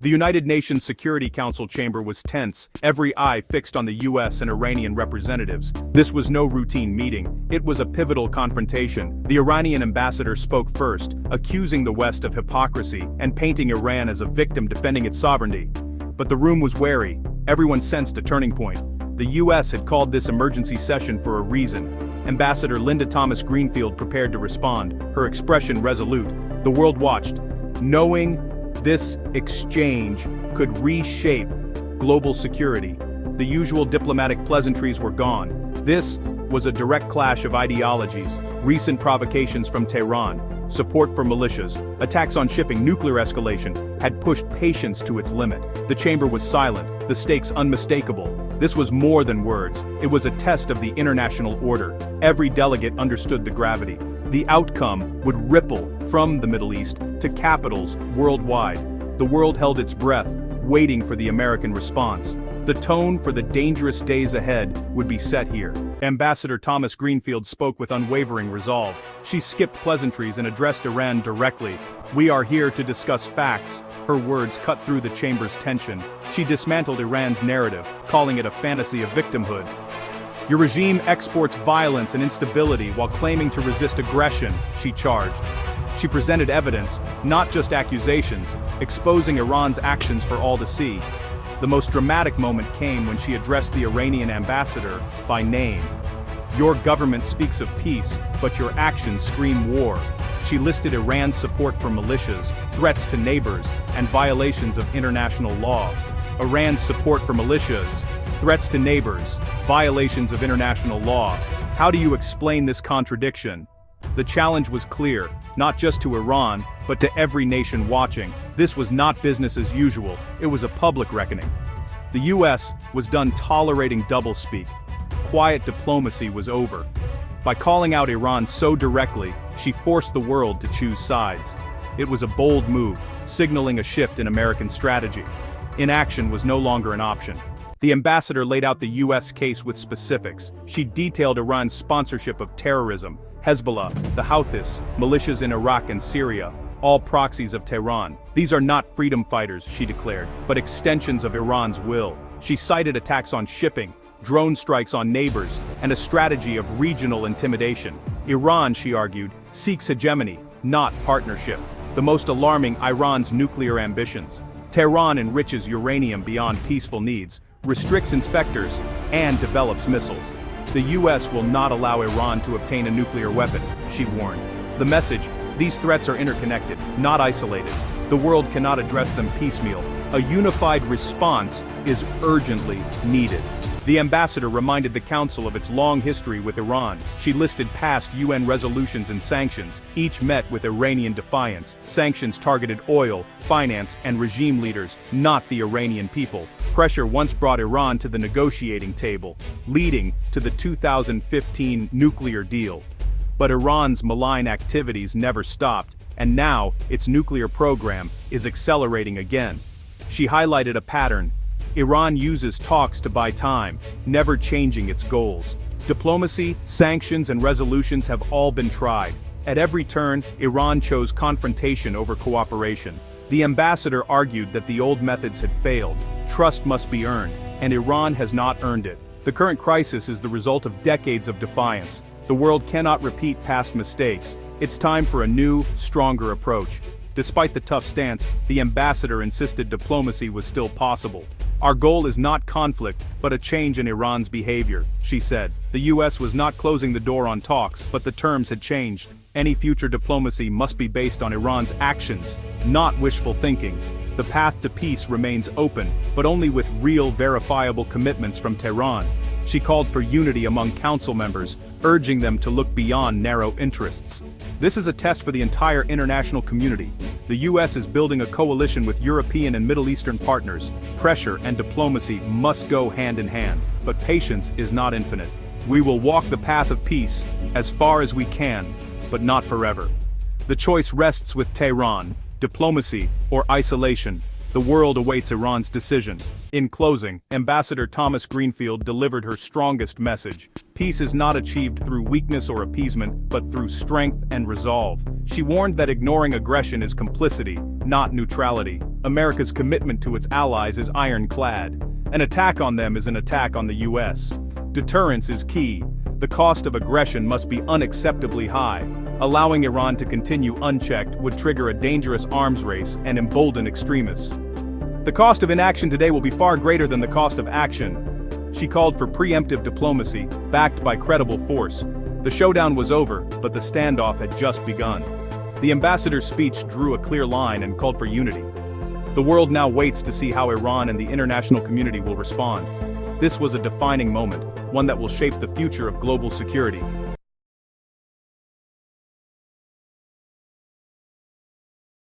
The United Nations Security Council chamber was tense, every eye fixed on the US and Iranian representatives. This was no routine meeting, it was a pivotal confrontation. The Iranian ambassador spoke first, accusing the West of hypocrisy and painting Iran as a victim defending its sovereignty. But the room was wary, everyone sensed a turning point. The US had called this emergency session for a reason. Ambassador Linda Thomas-Greenfield prepared to respond, her expression resolute. The world watched, knowing this exchange could reshape global security. The usual diplomatic pleasantries were gone. This was a direct clash of ideologies, recent provocations from Tehran, support for militias, attacks on shipping, nuclear escalation, had pushed patience to its limit. The chamber was silent, the stakes unmistakable. This was more than words, it was a test of the international order. Every delegate understood the gravity. The outcome would ripple from the Middle East to capitals worldwide. The world held its breath, waiting for the American response. The tone for the dangerous days ahead would be set here. Ambassador Thomas-Greenfield spoke with unwavering resolve. She skipped pleasantries and addressed Iran directly. "We are here to discuss facts." Her words cut through the chamber's tension. She dismantled Iran's narrative, calling it a fantasy of victimhood. "Your regime exports violence and instability while claiming to resist aggression," she charged. She presented evidence, not just accusations, exposing Iran's actions for all to see. The most dramatic moment came when she addressed the Iranian ambassador by name. "Your government speaks of peace, but your actions scream war." She listed Iran's support for militias, threats to neighbors, and violations of international law. Iran's support for militias, threats to neighbors, violations of international law. How do you explain this contradiction? The challenge was clear, not just to Iran, but to every nation watching. This was not business as usual, it was a public reckoning. The US was done tolerating doublespeak. Quiet diplomacy was over. By calling out Iran so directly, she forced the world to choose sides. It was a bold move, signaling a shift in American strategy. Inaction was no longer an option. The ambassador laid out the US case with specifics. She detailed Iran's sponsorship of terrorism, Hezbollah, the Houthis, militias in Iraq and Syria, all proxies of Tehran. "These are not freedom fighters," she declared, "but extensions of Iran's will." She cited attacks on shipping, drone strikes on neighbors, and a strategy of regional intimidation. Iran, she argued, seeks hegemony, not partnership. The most alarming, Iran's nuclear ambitions. Tehran enriches uranium beyond peaceful needs, restricts inspectors, and develops missiles. The US will not allow Iran to obtain a nuclear weapon, she warned. The message: these threats are interconnected, not isolated. The world cannot address them piecemeal. A unified response is urgently needed. The ambassador reminded the Council of its long history with Iran. She listed past UN resolutions and sanctions, each met with Iranian defiance. Sanctions targeted oil, finance, and regime leaders, not the Iranian people. Pressure once brought Iran to the negotiating table, leading to the 2015 nuclear deal. But Iran's malign activities never stopped, and now its nuclear program is accelerating again. She highlighted a pattern. Iran uses talks to buy time, never changing its goals. Diplomacy, sanctions, and resolutions have all been tried. At every turn, Iran chose confrontation over cooperation. The ambassador argued that the old methods had failed. Trust must be earned, and Iran has not earned it. The current crisis is the result of decades of defiance. The world cannot repeat past mistakes. It's time for a new, stronger approach. Despite the tough stance, the ambassador insisted diplomacy was still possible. "Our goal is not conflict, but a change in Iran's behavior," she said. The US was not closing the door on talks, but the terms had changed. Any future diplomacy must be based on Iran's actions, not wishful thinking. The path to peace remains open, but only with real, verifiable commitments from Tehran. She called for unity among council members, urging them to look beyond narrow interests. This is a test for the entire international community. The US is building a coalition with European and Middle Eastern partners. Pressure and diplomacy must go hand in hand, but patience is not infinite. We will walk the path of peace as far as we can, but not forever. The choice rests with Tehran, diplomacy or isolation. The world awaits Iran's decision. In closing, Ambassador Thomas-Greenfield delivered her strongest message: peace Peace is not achieved through weakness or appeasement, but through strength and resolve. She warned that ignoring aggression is complicity, not neutrality. America's commitment to its allies is ironclad. An attack on them is an attack on the US. Deterrence is key. The cost of aggression must be unacceptably high. Allowing Iran to continue unchecked would trigger a dangerous arms race and embolden extremists. The cost of inaction today will be far greater than the cost of action. She called for preemptive diplomacy, backed by credible force. The showdown was over, but the standoff had just begun. The ambassador's speech drew a clear line and called for unity. The world now waits to see how Iran and the international community will respond. This was a defining moment, one that will shape the future of global security.